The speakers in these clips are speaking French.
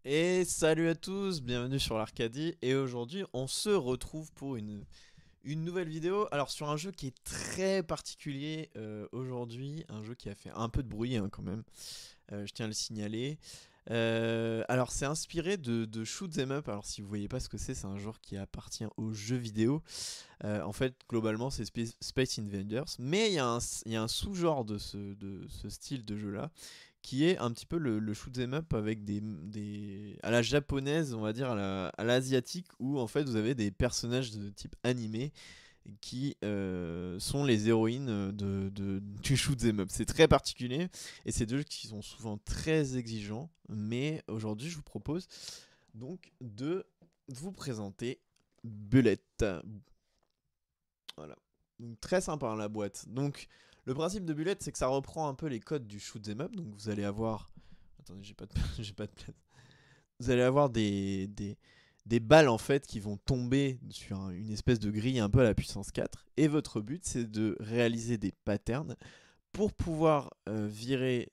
Et salut à tous, bienvenue sur l'Arcadie. Et aujourd'hui, on se retrouve pour une nouvelle vidéo. Alors, sur un jeu qui est très particulier aujourd'hui, un jeu qui a fait un peu de bruit quand même, je tiens à le signaler. Alors, c'est inspiré de Shoot 'em Up. Alors, si vous voyez pas ce que c'est un genre qui appartient aux jeux vidéo. En fait, globalement, c'est Space Invaders. Mais il y a un sous-genre de ce style de jeu-là qui est un petit peu le shoot 'em up avec à la japonaise, on va dire à l'asiatique, où en fait vous avez des personnages de type animé qui sont les héroïnes du shoot 'em up. C'est très particulier et c'est deux jeux qui sont souvent très exigeants, mais aujourd'hui je vous propose donc de vous présenter Bullet. Voilà. Donc, très sympa la boîte. Donc le principe de Bullet, c'est que ça reprend un peu les codes du shoot 'em up. Donc vous allez avoir, attendez, j'ai pas de, j'ai pas de place. Vous allez avoir des balles en fait qui vont tomber sur une espèce de grille un peu à la puissance 4. Et votre but, c'est de réaliser des patterns pour pouvoir virer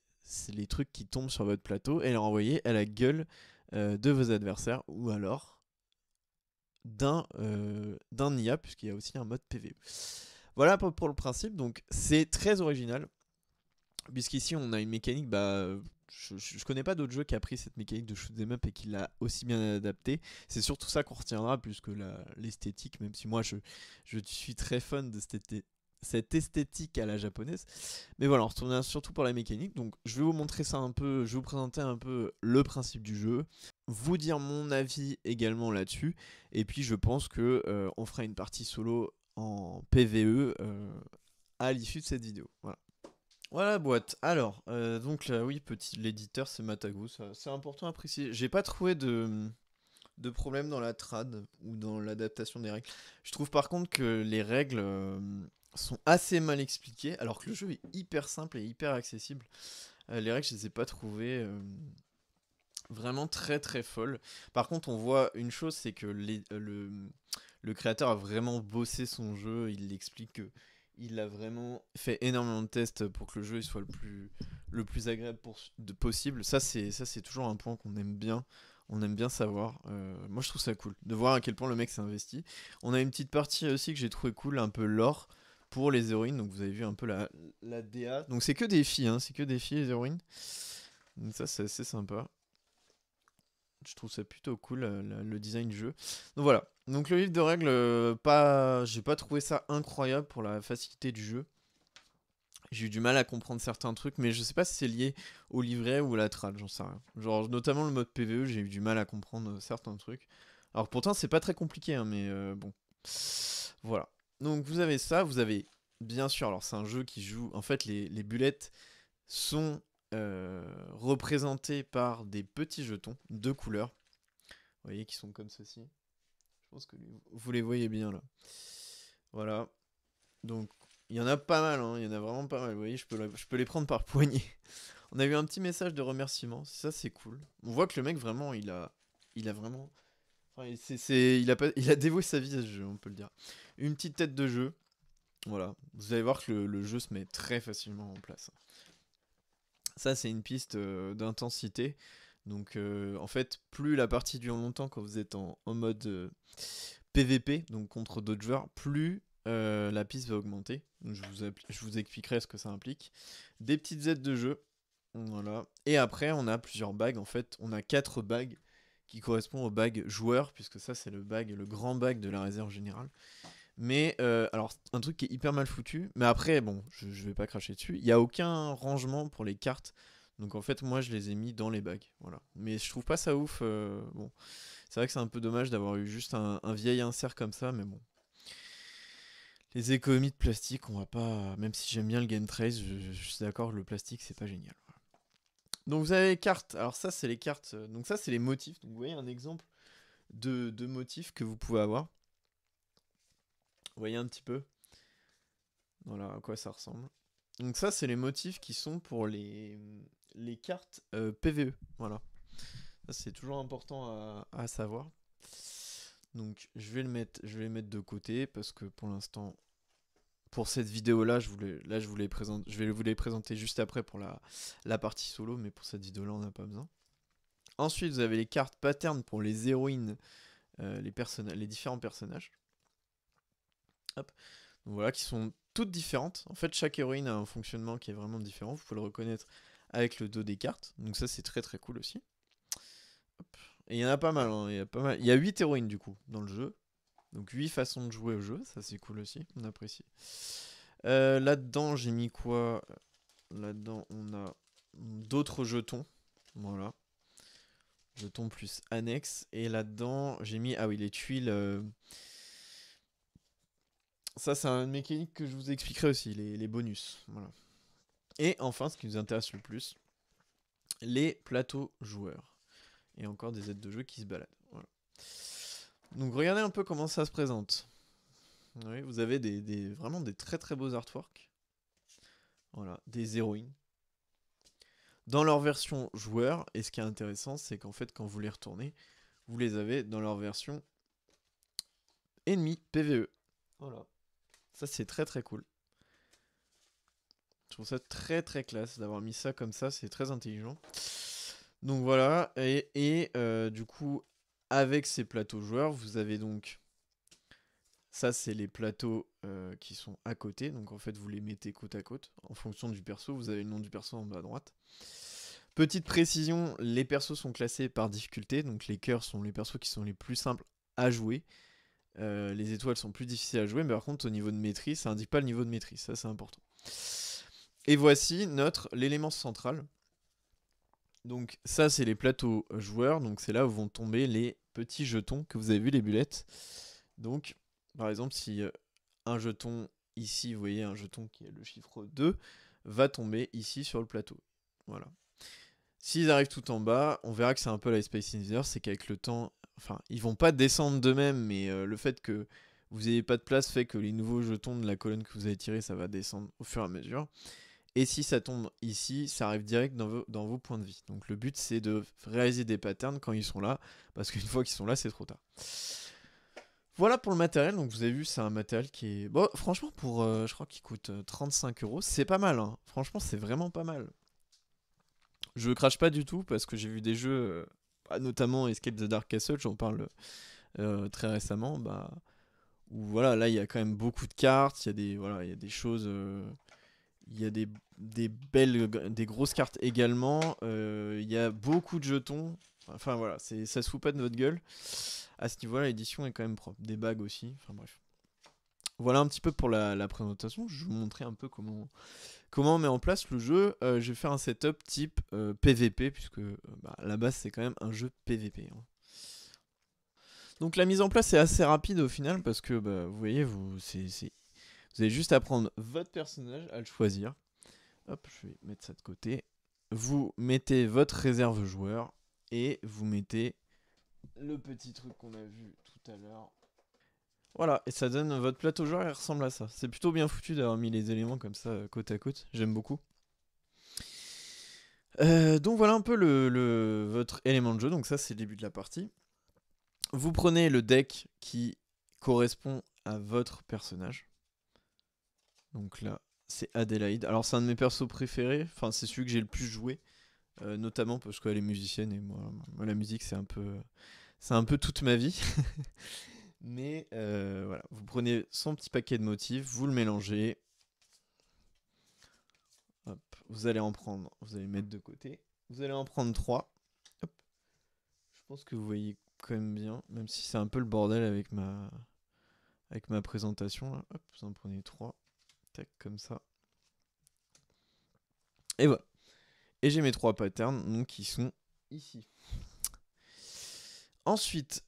les trucs qui tombent sur votre plateau et les renvoyer à la gueule de vos adversaires ou alors d'un IA, puisqu'il y a aussi un mode PvE. Voilà pour le principe, donc c'est très original, puisqu'ici on a une mécanique, je connais pas d'autres jeux qui a pris cette mécanique de shoot 'em up et qui l'a aussi bien adapté. C'est surtout ça qu'on retiendra plus que l'esthétique, même si moi je suis très fan de cette esthétique à la japonaise. Mais voilà, on retourne surtout pour la mécanique. Donc je vais vous montrer ça un peu, je vais vous présenter un peu le principe du jeu, vous dire mon avis également là-dessus. Et puis je pense que on fera une partie solo en PvE à l'issue de cette vidéo. Voilà. Voilà la boîte. Alors, donc là, oui, petit, l'éditeur c'est Matago, ça, c'est important à préciser. J'ai pas trouvé de problème dans la trad ou dans l'adaptation des règles. Je trouve par contre que les règles sont assez mal expliquées, alors que le jeu est hyper simple et hyper accessible. Les règles, je les ai pas trouvées vraiment très très folles. Par contre, on voit une chose, c'est que le créateur a vraiment bossé son jeu. Il explique que il a vraiment fait énormément de tests pour que le jeu il soit le plus agréable possible. Ça c'est toujours un point qu'on aime bien. On aime bien savoir. Moi je trouve ça cool de voir à quel point le mec s'est investi. On a une petite partie aussi que j'ai trouvé cool, un peu lore pour les héroïnes. Donc vous avez vu un peu la DA. Donc c'est que des filles, hein, c'est que des filles les héroïnes. Donc ça c'est assez sympa. Je trouve ça plutôt cool le design du jeu. Donc voilà. Donc le livre de règles, j'ai pas trouvé ça incroyable pour la facilité du jeu. J'ai eu du mal à comprendre certains trucs, mais je sais pas si c'est lié au livret ou à la trad, j'en sais rien. Genre notamment le mode PvE, j'ai eu du mal à comprendre certains trucs. Alors pourtant c'est pas très compliqué, hein, mais bon. Voilà. Donc vous avez ça, vous avez bien sûr. Alors c'est un jeu qui joue. En fait les bullets sont représentés par des petits jetons de couleurs. Vous voyez qui sont comme ceci. Je pense que vous les voyez bien là. Voilà. Donc il y en a pas mal, hein. Il y en a vraiment pas mal. Vous voyez, je peux les prendre par poignée. On a eu un petit message de remerciement. Ça c'est cool. On voit que le mec vraiment, il a vraiment, enfin, il a dévoué sa vie à ce jeu, on peut le dire. Une petite tête de jeu. Voilà. Vous allez voir que le jeu se met très facilement en place. Ça c'est une piste d'intensité. Donc en fait, plus la partie dure longtemps quand vous êtes en mode PVP, donc contre d'autres joueurs, plus la piste va augmenter. Donc, je vous expliquerai ce que ça implique. Des petites aides de jeu. Voilà. Et après, on a plusieurs bagues. En fait, on a 4 bagues qui correspondent aux bagues joueurs, puisque ça, c'est le grand bag de la réserve générale. Mais, alors, un truc qui est hyper mal foutu. Mais après, bon, je vais pas cracher dessus. Il n'y a aucun rangement pour les cartes. Donc, en fait, moi, je les ai mis dans les bagues. Voilà. Mais je trouve pas ça ouf. Bon, c'est vrai que c'est un peu dommage d'avoir eu juste un vieil insert comme ça, mais bon. Les économies de plastique, on va pas. Même si j'aime bien le Game Trace, je suis d'accord, le plastique c'est pas génial. Donc vous avez les cartes. Alors ça c'est les cartes. Donc ça c'est les motifs. Donc vous voyez un exemple de motifs que vous pouvez avoir. Vous voyez un petit peu. Voilà à quoi ça ressemble. Donc ça c'est les motifs qui sont pour les cartes PvE. Voilà. Ça c'est toujours important à savoir. Donc je vais les mettre de côté parce que pour l'instant pour cette vidéo là, je vais vous les présenter juste après pour la partie solo, mais pour cette vidéo là, on n'a pas besoin. Ensuite, vous avez les cartes patterns pour les héroïnes, les différents personnages. Hop. Donc voilà, qui sont toutes différentes. En fait, chaque héroïne a un fonctionnement qui est vraiment différent. Vous pouvez le reconnaître avec le dos des cartes. Donc ça, c'est très très cool aussi. Hop. Et il y en a pas mal, hein. Il y a 8 héroïnes du coup dans le jeu. Donc 8 façons de jouer au jeu. Ça, c'est cool aussi. On apprécie. Là-dedans, j'ai mis quoi? Là-dedans, on a d'autres jetons. Voilà. Jetons plus annexes. Et là-dedans, j'ai mis... Ah oui, les tuiles... Ça, c'est une mécanique que je vous expliquerai aussi, les bonus. Voilà. Et enfin, ce qui nous intéresse le plus, les plateaux joueurs. Et encore des aides de jeu qui se baladent. Voilà. Donc regardez un peu comment ça se présente. Oui, vous avez vraiment des très très beaux artworks. Voilà, des héroïnes. Dans leur version joueur, et ce qui est intéressant, c'est qu'en fait, quand vous les retournez, vous les avez dans leur version ennemi PvE. Voilà. Ça, c'est très très cool. Je trouve ça très très classe d'avoir mis ça comme ça, c'est très intelligent. Donc voilà, et du coup, avec ces plateaux joueurs, vous avez donc... Ça, c'est les plateaux qui sont à côté. Donc en fait, vous les mettez côte à côte. En fonction du perso, vous avez le nom du perso en bas à droite. Petite précision, les persos sont classés par difficulté. Donc les cœurs sont les persos qui sont les plus simples à jouer. Les étoiles sont plus difficiles à jouer. Mais par contre, au niveau de maîtrise, ça indique pas le niveau de maîtrise. Ça, c'est important. Et voici l'élément central. Donc ça, c'est les plateaux joueurs. Donc c'est là où vont tomber les petits jetons que vous avez vu, les bulettes. Donc... Par exemple, si un jeton ici, vous voyez un jeton qui est le chiffre 2, va tomber ici sur le plateau. Voilà. S'ils arrivent tout en bas, on verra que c'est un peu la Space Invaders, c'est qu'avec le temps, enfin, ils vont pas descendre d'eux-mêmes, mais le fait que vous n'ayez pas de place fait que les nouveaux jetons de la colonne que vous avez tiré, ça va descendre au fur et à mesure. Et si ça tombe ici, ça arrive direct dans vos points de vie. Donc le but, c'est de réaliser des patterns quand ils sont là, parce qu'une fois qu'ils sont là, c'est trop tard. Voilà pour le matériel, donc vous avez vu, c'est un matériel qui est... Bon, franchement, je crois qu'il coûte 35 €, c'est pas mal, hein. Franchement, c'est vraiment pas mal. Je crache pas du tout, parce que j'ai vu des jeux, notamment Escape the Dark Castle, j'en parle très récemment, où voilà, là, il y a quand même beaucoup de cartes, voilà, il y a des choses... il y a des grosses cartes également, il y a beaucoup de jetons, enfin voilà, ça se fout pas de votre gueule. À ce niveau-là, l'édition est quand même propre. Des bagues aussi, enfin bref. Voilà un petit peu pour la présentation. Je vais vous montrer un peu comment on met en place le jeu. Je vais faire un setup type PVP, puisque à la base, c'est quand même un jeu PVP. Hein. Donc la mise en place est assez rapide au final, parce que vous voyez, vous avez juste à prendre votre personnage, à le choisir. Hop, je vais mettre ça de côté. Vous mettez votre réserve joueur, et vous mettez le petit truc qu'on a vu tout à l'heure. Voilà, et ça donne votre plateau joueur, il ressemble à ça. C'est plutôt bien foutu d'avoir mis les éléments comme ça côte à côte, j'aime beaucoup. Donc voilà un peu votre élément de jeu, donc ça c'est le début de la partie. Vous prenez le deck qui correspond à votre personnage. Donc là, c'est Adélaïde. Alors c'est un de mes persos préférés, enfin c'est celui que j'ai le plus joué, notamment parce qu'elle est musicienne et moi la musique c'est un peu toute ma vie. Mais voilà, vous prenez son petit paquet de motifs, vous le mélangez. Hop, vous allez mettre de côté. Vous allez en prendre 3. Hop. Je pense que vous voyez quand même bien, même si c'est un peu le bordel avec ma présentation. Là. Hop, vous en prenez 3. Tac, comme ça. Et voilà. Et j'ai mes 3 patterns, donc qui sont ici. Ensuite,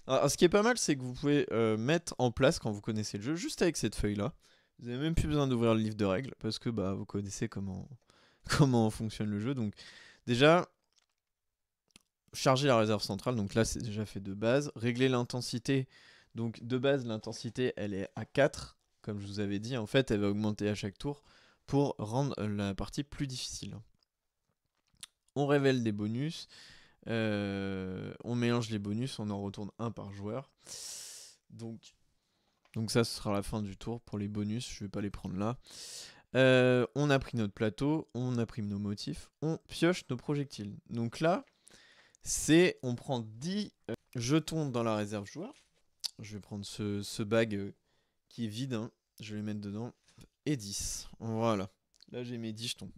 alors, ce qui est pas mal, c'est que vous pouvez mettre en place, quand vous connaissez le jeu, juste avec cette feuille-là. Vous n'avez même plus besoin d'ouvrir le livre de règles, parce que vous connaissez comment fonctionne le jeu. Donc déjà, charger la réserve centrale, donc là c'est déjà fait de base. Régler l'intensité, donc de base l'intensité elle est à 4, comme je vous avais dit. En fait, elle va augmenter à chaque tour pour rendre la partie plus difficile. On révèle des bonus. On mélange les bonus, on en retourne un par joueur. Donc ça, ce sera la fin du tour pour les bonus. Je vais pas les prendre là. On a pris notre plateau, on a pris nos motifs, on pioche nos projectiles. Donc là, on prend 10 jetons dans la réserve joueur. Je vais prendre ce bag qui est vide, hein. Je vais les mettre dedans. Et 10. Voilà. Là, j'ai mes 10 jetons.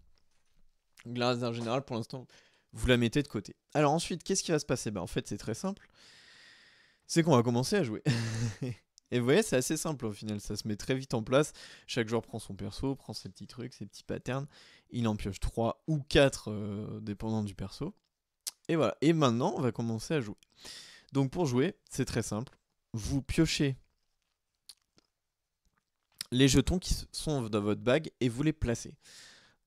Donc la réserve générale, pour l'instant, vous la mettez de côté. Alors ensuite, qu'est-ce qui va se passer? En fait, c'est très simple. C'est qu'on va commencer à jouer. Et vous voyez, c'est assez simple au final, ça se met très vite en place. Chaque joueur prend son perso, prend ses petits trucs, ses petits patterns. Il en pioche 3 ou 4, dépendant du perso. Et voilà. Et maintenant, on va commencer à jouer. Donc pour jouer, c'est très simple. Vous piochez les jetons qui sont dans votre bague et vous les placez.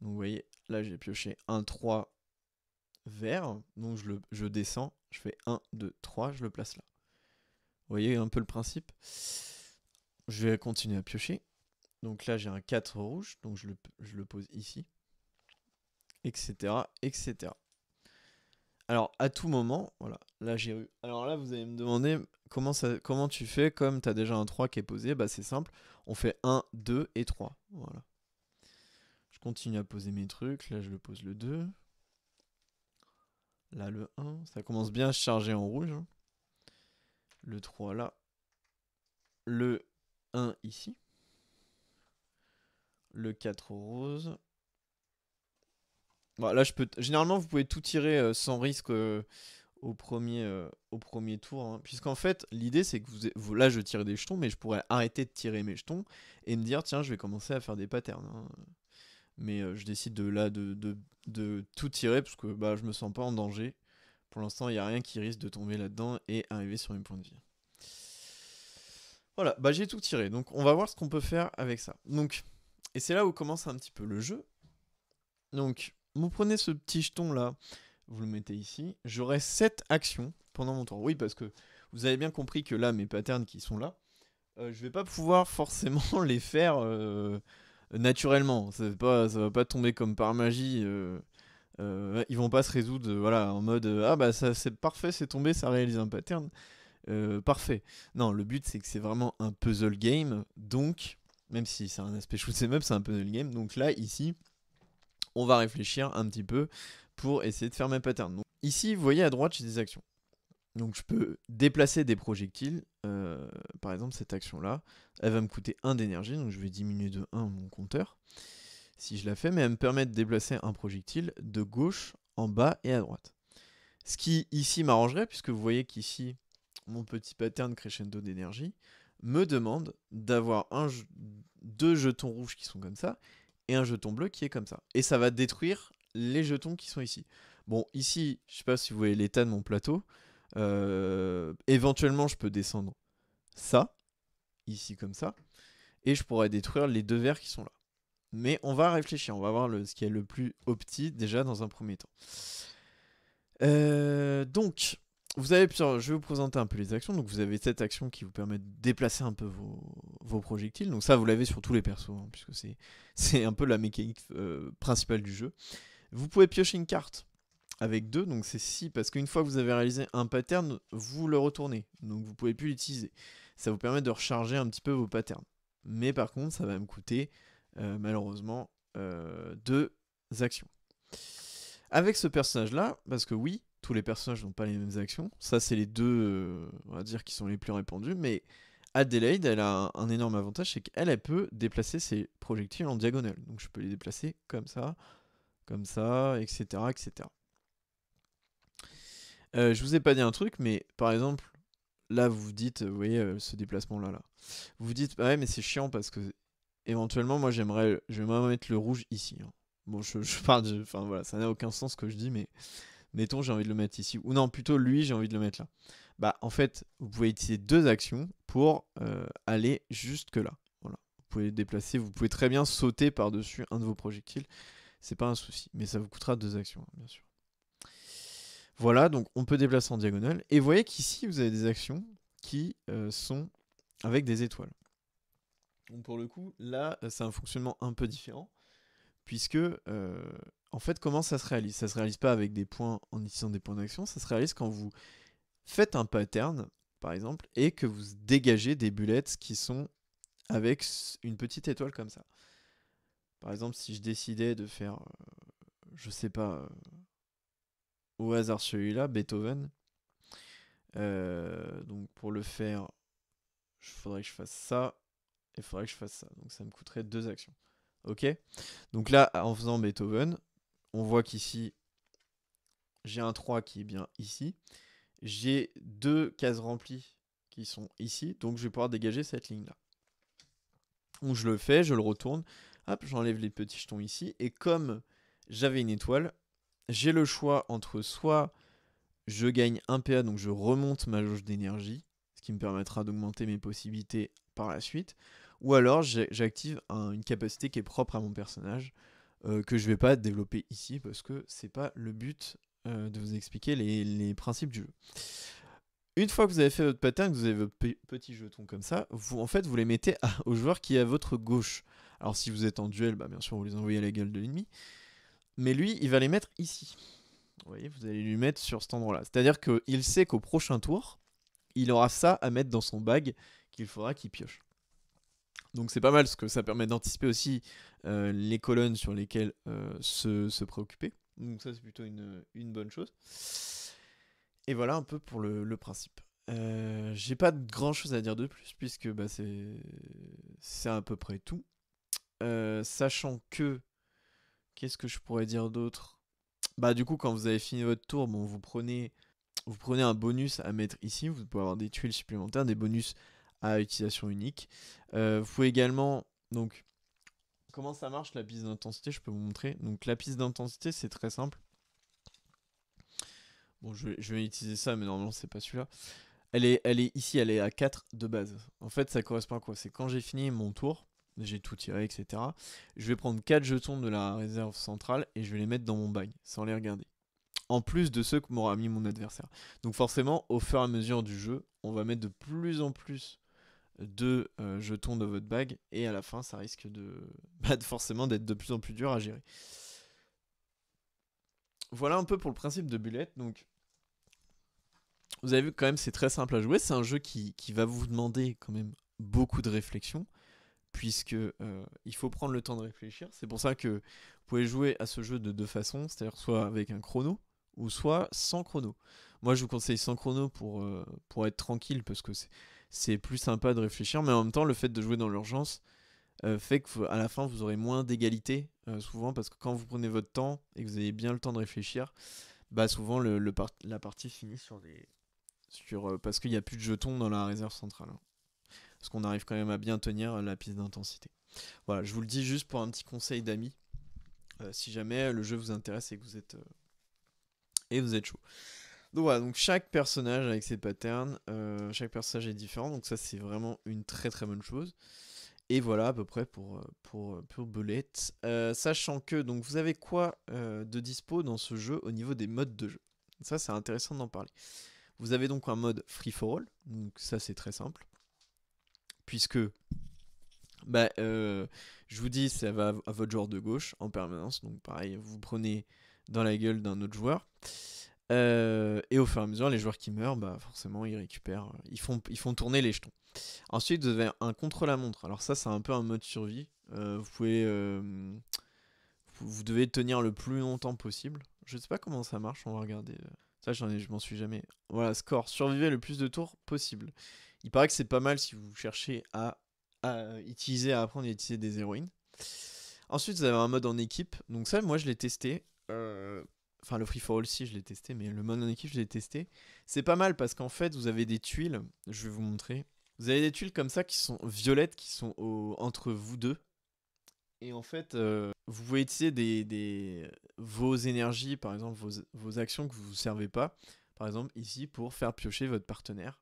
Donc vous voyez, là j'ai pioché un 3 vert. Donc je descends, je fais 1, 2, 3, je le place là. Vous voyez un peu le principe. Je vais continuer à piocher. Donc là, j'ai un 4 rouge, donc je le pose ici. Etc. Etc. Alors, à tout moment, voilà, là j'ai eu. Alors là, vous allez me demander comment tu fais comme tu as déjà un 3 qui est posé. Bah, c'est simple. On fait 1, 2 et 3. Voilà. Je continue à poser mes trucs. Là, je le pose le 2. Là, le 1. Ça commence bien à se charger en rouge. Hein. Le 3 là. Le 1 ici. Le 4 rose. Bon, là, généralement, vous pouvez tout tirer sans risque au premier tour. Hein. Puisqu'en fait, l'idée, c'est que là, je tire des jetons, mais je pourrais arrêter de tirer mes jetons et me dire, tiens, je vais commencer à faire des patterns. Hein. Mais je décide de tout tirer parce que je me sens pas en danger. Pour l'instant, il n'y a rien qui risque de tomber là-dedans et arriver sur mes points de vie. Voilà, j'ai tout tiré. Donc, on va voir ce qu'on peut faire avec ça. Donc, et c'est là où commence un petit peu le jeu. Donc, vous prenez ce petit jeton là, vous le mettez ici. J'aurai 7 actions pendant mon tour. Oui, parce que vous avez bien compris que là, mes patterns qui sont là, je vais pas pouvoir forcément les faire naturellement. Ça va pas tomber comme par magie. Ils vont pas se résoudre voilà, en mode ça c'est parfait, c'est tombé, ça réalise un pattern. Parfait. Non, le but c'est que c'est vraiment un puzzle game. Donc, même si c'est un aspect shoot 'em up, c'est un puzzle game. Donc là, ici, on va réfléchir un petit peu pour essayer de faire mes patterns. Donc, ici, vous voyez à droite, j'ai des actions. Donc je peux déplacer des projectiles. Par exemple, cette action-là, elle va me coûter 1 d'énergie. Donc je vais diminuer de 1 mon compteur. Si je la fais, mais elle me permet de déplacer un projectile de gauche, en bas et à droite. Ce qui ici m'arrangerait, puisque vous voyez qu'ici, mon petit pattern crescendo d'énergie me demande d'avoir 2 jetons rouges qui sont comme ça, et un jeton bleu qui est comme ça. Et ça va détruire les jetons qui sont ici. Bon, ici, je sais pas si vous voyez l'état de mon plateau. Éventuellement, je peux descendre ça, ici comme ça, et je pourrais détruire les 2 verts qui sont là. Mais on va réfléchir, on va voir ce qui est le plus opti déjà dans un premier temps. Donc, je vais vous présenter un peu les actions. Donc, vous avez cette action qui vous permet de déplacer un peu vos projectiles. Donc, ça, vous l'avez sur tous les persos, hein, puisque c'est un peu la mécanique principale du jeu. Vous pouvez piocher une carte avec 2, donc c'est 6, parce qu'une fois que vous avez réalisé un pattern, vous le retournez. Donc, vous pouvez plus l'utiliser. Ça vous permet de recharger un petit peu vos patterns. Mais par contre, ça va me coûter, malheureusement, 2 actions. Avec ce personnage-là, parce que oui, tous les personnages n'ont pas les mêmes actions. Ça, c'est les deux, on va dire, qui sont les plus répandus. Mais Adelaide, elle a un énorme avantage, c'est qu'elle peut déplacer ses projectiles en diagonale. Donc je peux les déplacer comme ça, etc. etc. Je vous ai pas dit un truc, mais par exemple, là, vous vous dites, vous voyez, ce déplacement-là, là. Vous vous dites, ouais, mais c'est chiant parce que, éventuellement, moi, je vais mettre le rouge ici. Hein. Bon, je parle de... Enfin, voilà, ça n'a aucun sens ce que je dis, mais... Mettons, j'ai envie de le mettre ici. Ou non, plutôt lui, j'ai envie de le mettre là. En fait, vous pouvez utiliser 2 actions pour aller jusque là. Voilà. Vous pouvez déplacer, vous pouvez très bien sauter par-dessus un de vos projectiles. C'est pas un souci. Mais ça vous coûtera 2 actions, bien sûr. Voilà, donc on peut déplacer en diagonale. Et vous voyez qu'ici, vous avez des actions qui sont avec des étoiles. Donc pour le coup, là, c'est un fonctionnement un peu différent. Puisque, en fait, comment ça se réalise? Ça se réalise pas avec des points en utilisant des points d'action, ça se réalise quand vous faites un pattern, par exemple, et que vous dégagez des bullets qui sont avec une petite étoile comme ça. Par exemple, si je décidais de faire, je sais pas, au hasard celui-là, Beethoven. Donc pour le faire, il faudrait que je fasse ça et il faudrait que je fasse ça. Donc ça me coûterait 2 actions. Ok. Donc là, en faisant Beethoven, on voit qu'ici, j'ai un 3 qui est bien ici. J'ai 2 cases remplies qui sont ici. Donc je vais pouvoir dégager cette ligne-là. Donc je le fais, je le retourne. Hop, j'enlève les petits jetons ici. Et comme j'avais une étoile, j'ai le choix entre soit je gagne 1 PA, donc je remonte ma jauge d'énergie, ce qui me permettra d'augmenter mes possibilités par la suite, ou alors j'active une capacité qui est propre à mon personnage, que je vais pas développer ici, parce que c'est pas le but de vous expliquer les principes du jeu. Une fois que vous avez fait votre pattern, que vous avez vos petits jetons comme ça, vous, en fait, vous les mettez au joueur qui est à votre gauche. Alors si vous êtes en duel, bah, bien sûr, vous les envoyez à la gueule de l'ennemi. Mais lui, il va les mettre ici. Vous voyez, vous allez lui mettre sur cet endroit-là. C'est-à-dire qu'il sait qu'au prochain tour, il aura ça à mettre dans son bag qu'il faudra qu'il pioche. Donc c'est pas mal, parce que ça permet d'anticiper aussi les colonnes sur lesquelles se préoccuper. Donc ça, c'est plutôt une bonne chose. Et voilà un peu pour le principe. J'ai pas grand chose à dire de plus, puisque bah, c'est à peu près tout. Sachant que, qu'est-ce que je pourrais dire d'autre? Bah du coup, quand vous avez fini votre tour, bon, vous prenez un bonus à mettre ici. Vous pouvez avoir des tuiles supplémentaires, des bonus à utilisation unique. Vous pouvez également, donc, comment ça marche la piste d'intensité? Je peux vous montrer. Donc la piste d'intensité, c'est très simple. Bon, je vais utiliser ça, mais normalement, c'est pas celui-là. Elle est ici, elle est à 4 de base. En fait, ça correspond à quoi? C'est quand j'ai fini mon tour, j'ai tout tiré, etc. Je vais prendre 4 jetons de la réserve centrale et je vais les mettre dans mon bag, sans les regarder. En plus de ceux que m'aura mis mon adversaire. Donc forcément, au fur et à mesure du jeu, on va mettre de plus en plus de jetons dans votre bag, et à la fin, ça risque forcément d'être de plus en plus dur à gérer. Voilà un peu pour le principe de Bullet. Donc vous avez vu quand même, c'est très simple à jouer. C'est un jeu qui va vous demander quand même beaucoup de réflexion, puisque il faut prendre le temps de réfléchir. C'est pour ça que vous pouvez jouer à ce jeu de deux façons, c'est-à-dire soit avec un chrono, ou soit sans chrono. Moi, je vous conseille sans chrono pour être tranquille, parce que c'est plus sympa de réfléchir, mais en même temps, le fait de jouer dans l'urgence fait qu'à la fin, vous aurez moins d'égalité, souvent, parce que quand vous prenez votre temps et que vous avez bien le temps de réfléchir, bah souvent la partie finit parce qu'il n'y a plus de jetons dans la réserve centrale, hein. Parce qu'on arrive quand même à bien tenir la piste d'intensité. Voilà, je vous le dis juste pour un petit conseil d'amis, si jamais le jeu vous intéresse et que vous êtes chaud. Donc voilà, donc chaque personnage avec ses patterns, chaque personnage est différent, donc ça c'est vraiment une très très bonne chose. Et voilà à peu près pour Bullet. Sachant que donc vous avez quoi de dispo dans ce jeu au niveau des modes de jeu. Ça c'est intéressant d'en parler. Vous avez donc un mode free for all, donc ça c'est très simple. Puisque bah, je vous dis, ça va à votre joueur de gauche en permanence. Donc pareil, vous prenez dans la gueule d'un autre joueur. Et au fur et à mesure, les joueurs qui meurent, bah forcément, ils récupèrent, ils font tourner les jetons. Ensuite, vous avez un contre-la-montre. Alors ça, c'est un peu un mode survie. Vous devez tenir le plus longtemps possible. Je sais pas comment ça marche, on va regarder. Ça, je m'en suis jamais. Voilà, score. Survivez le plus de tours possible. Il paraît que c'est pas mal si vous cherchez à apprendre à utiliser des héroïnes. Ensuite, vous avez un mode en équipe. Donc ça, moi, je l'ai testé. Enfin, le free for all, si, je l'ai testé, mais le mode en équipe, je l'ai testé. C'est pas mal parce qu'en fait, vous avez des tuiles. Je vais vous montrer. Vous avez des tuiles comme ça qui sont violettes, qui sont entre vous deux. Et en fait, vous pouvez utiliser vos énergies, par exemple vos actions que vous ne servez pas, par exemple ici, pour faire piocher votre partenaire,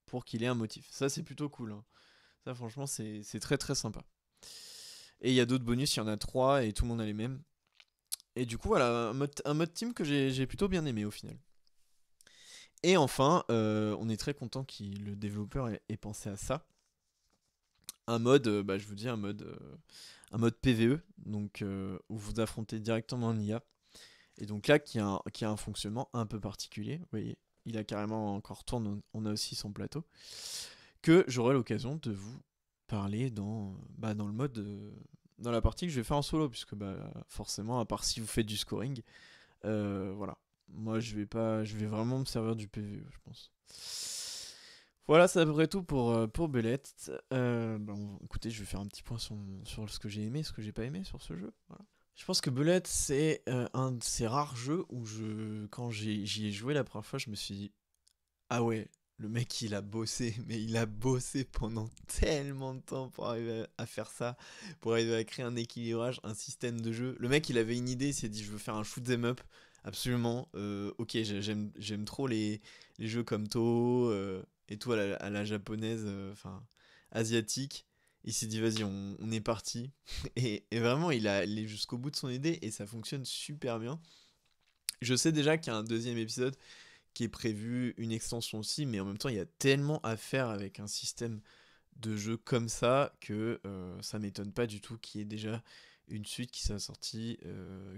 pour qu'il ait un motif. Ça, c'est plutôt cool, hein. Ça, franchement, c'est très très sympa. Et il y a d'autres bonus, il y en a 3 et tout le monde a les mêmes. Et du coup, voilà, un mode team que j'ai plutôt bien aimé au final. Et enfin, on est très content que le développeur ait pensé à ça. Un mode, bah, je vous dis, un mode PVE, donc où vous affrontez directement un IA. Et donc là, qui a un fonctionnement un peu particulier. Vous voyez, il a carrément encore tourne, on a aussi son plateau. Que j'aurai l'occasion de vous parler dans le mode dans la partie que je vais faire en solo, puisque bah, forcément, à part si vous faites du scoring, voilà. Moi, je vais vraiment me servir du PvE, je pense. Voilà, c'est à peu près tout pour Belette. Bon, écoutez, je vais faire un petit point sur ce que j'ai aimé, ce que j'ai pas aimé sur ce jeu. Voilà. Je pense que Belette, c'est un de ces rares jeux où quand j'y ai joué la première fois, je me suis dit, ah ouais, le mec il a bossé, mais il a bossé pendant tellement de temps pour arriver à faire ça, pour arriver à créer un équilibrage, un système de jeu. Le mec il avait une idée, il s'est dit je veux faire un shoot 'em up, absolument. Ok, j'aime trop les jeux comme Toho et tout à la japonaise, enfin asiatique. Il s'est dit vas-y, on est parti. Et vraiment il a allé jusqu'au bout de son idée et ça fonctionne super bien. Je sais déjà qu'il y a un deuxième épisode qui est prévu, une extension aussi, mais en même temps, il y a tellement à faire avec un système de jeu comme ça que ça m'étonne pas du tout qu'il y ait déjà une suite qui soit sortie,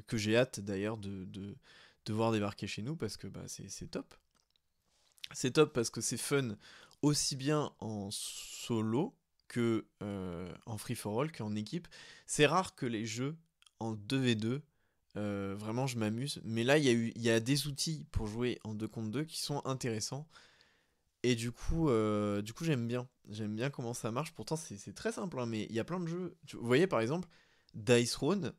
que j'ai hâte d'ailleurs de voir débarquer chez nous parce que bah, c'est top. C'est top parce que c'est fun aussi bien en solo que en free for all, qu'en équipe. C'est rare que les jeux en 2v2, vraiment je m'amuse. Mais là, il y a des outils pour jouer en 2 contre 2 qui sont intéressants. Et du coup j'aime bien. J'aime bien comment ça marche. Pourtant, c'est très simple, hein, mais il y a plein de jeux. Vous voyez, par exemple, Dice Throne,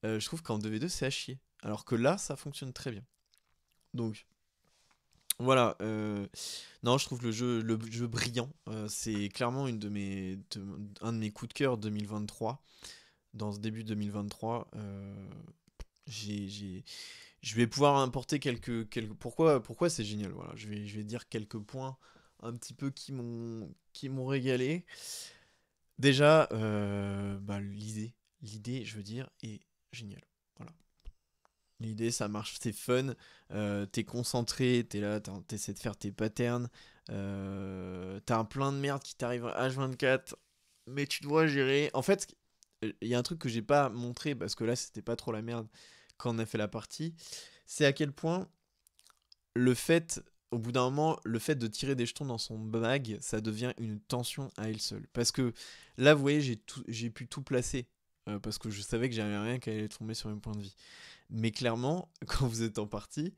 je trouve qu'en 2v2, c'est à chier. Alors que là, ça fonctionne très bien. Donc, voilà. Non, je trouve le jeu brillant. C'est clairement un de mes coups de cœur 2023. Dans ce début 2023, j'ai, j'ai- je vais pouvoir importer pourquoi c'est génial. Voilà, je vais dire quelques points un petit peu qui m'ont régalé. Déjà, bah, l'idée, je veux dire, est géniale. Voilà. L'idée, ça marche, c'est fun, t'es concentré, t'es là, t'essaies de faire tes patterns, t'as un plein de merde qui t'arrive H24, mais tu dois gérer. En fait, il y a un truc que j'ai pas montré, parce que là, c'était pas trop la merde quand on a fait la partie, c'est à quel point le fait, au bout d'un moment, le fait de tirer des jetons dans son bag, ça devient une tension à elle seule. Parce que là, vous voyez, j'ai pu tout placer, parce que je savais que j'avais rien qui allait tomber sur mes points de vie. Mais clairement, quand vous êtes en partie,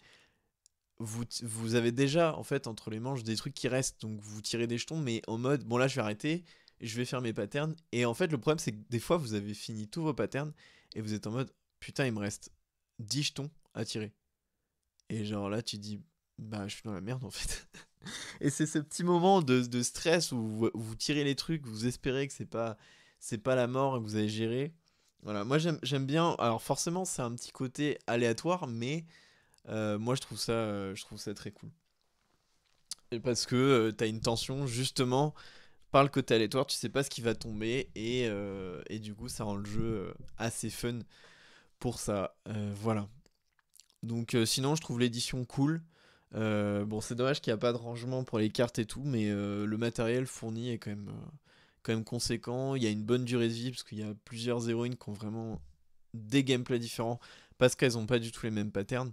vous avez déjà en fait entre les manches des trucs qui restent. Donc vous tirez des jetons, mais en mode bon là je vais arrêter, je vais faire mes patterns. Et en fait, le problème c'est que des fois vous avez fini tous vos patterns et vous êtes en mode putain, il me reste 10 jetons à tirer. Et genre là, tu dis bah je suis dans la merde en fait. Et c'est ce petit moment de stress où vous tirez les trucs, vous espérez que c'est pas la mort et que vous allez gérer. Voilà, moi j'aime bien. Alors forcément, c'est un petit côté aléatoire, mais moi je trouve ça très cool. Et parce que t'as une tension justement par le côté aléatoire, tu sais pas ce qui va tomber et du coup ça rend le jeu assez fun pour ça. Voilà. Donc sinon je trouve l'édition cool. Bon c'est dommage qu'il n'y a pas de rangement pour les cartes et tout, mais le matériel fourni est quand même conséquent. Il y a une bonne durée de vie parce qu'il y a plusieurs héroïnes qui ont vraiment des gameplays différents parce qu'elles ont pas du tout les mêmes patterns.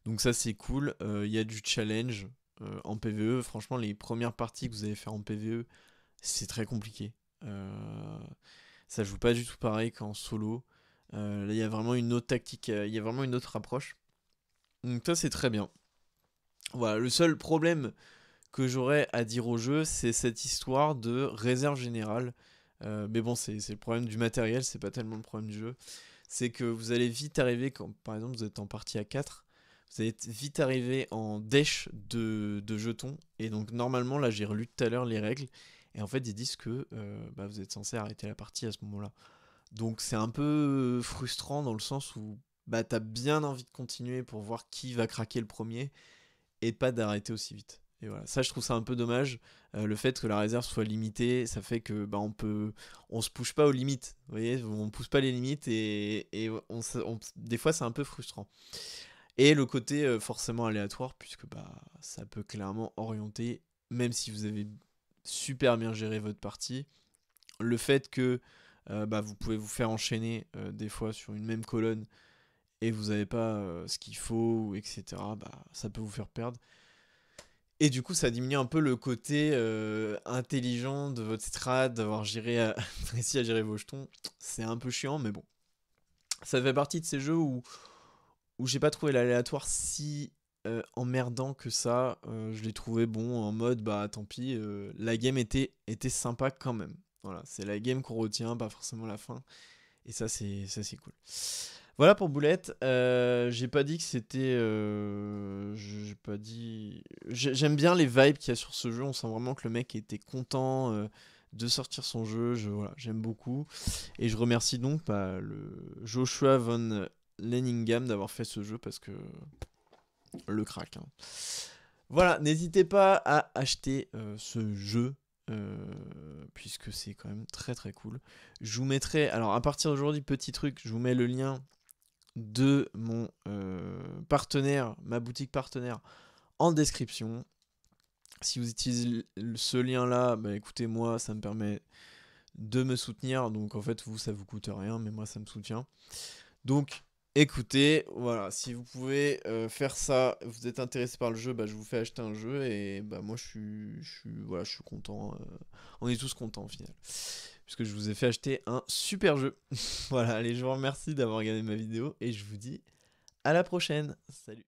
Donc ça c'est cool. Il y a du challenge en PvE. Franchement, les premières parties que vous allez faire en PvE, c'est très compliqué. Ça joue pas du tout pareil qu'en solo. Là, il y a vraiment une autre tactique, il y a vraiment une autre approche. Donc ça c'est très bien. Voilà, le seul problème que j'aurais à dire au jeu, c'est cette histoire de réserve générale. Mais bon, c'est le problème du matériel, c'est pas tellement le problème du jeu. C'est que vous allez vite arriver, quand par exemple vous êtes en partie à 4, vous allez vite arriver en dèche de jetons. Et donc normalement, là j'ai relu tout à l'heure les règles. Et en fait, ils disent que bah, vous êtes censé arrêter la partie à ce moment-là. Donc c'est un peu frustrant dans le sens où bah, t'as bien envie de continuer pour voir qui va craquer le premier et pas d'arrêter aussi vite. Et voilà, ça je trouve ça un peu dommage. Le fait que la réserve soit limitée, ça fait que bah, on se pousse pas aux limites. Vous voyez, on pousse pas les limites et des fois c'est un peu frustrant. Et le côté forcément aléatoire, puisque bah ça peut clairement orienter, même si vous avez super bien géré votre partie, le fait que bah, vous pouvez vous faire enchaîner des fois sur une même colonne et vous n'avez pas ce qu'il faut, etc., bah, ça peut vous faire perdre. Et du coup, ça diminue un peu le côté intelligent de votre strat, d'avoir réussi à gérer vos jetons. C'est un peu chiant, mais bon. Ça fait partie de ces jeux où j'ai pas trouvé l'aléatoire si emmerdant que ça. Je l'ai trouvé bon en mode, bah tant pis, la game était sympa quand même. Voilà, c'est la game qu'on retient, pas forcément la fin. Et ça, c'est cool. Voilà pour Boulette. J'ai pas dit que c'était. J'ai pas dit. J'aime bien les vibes qu'il y a sur ce jeu. On sent vraiment que le mec était content de sortir son jeu. Voilà, j'aime beaucoup. Et je remercie donc le Joshua von Lenningham d'avoir fait ce jeu parce que le crack. Hein. Voilà, n'hésitez pas à acheter ce jeu. Puisque c'est quand même très très cool. Je vous mettrai, alors à partir d'aujourd'hui, petit truc, je vous mets le lien de mon partenaire, ma boutique partenaire, en description. Si vous utilisez ce lien là, bah écoutez, moi ça me permet de me soutenir, donc en fait vous ça vous coûte rien, mais moi ça me soutient. Donc écoutez, voilà, si vous pouvez faire ça, vous êtes intéressé par le jeu, bah je vous fais acheter un jeu et bah moi voilà, je suis content. On est tous contents au final. Puisque je vous ai fait acheter un super jeu. Voilà, allez, je vous remercie d'avoir regardé ma vidéo et je vous dis à la prochaine. Salut.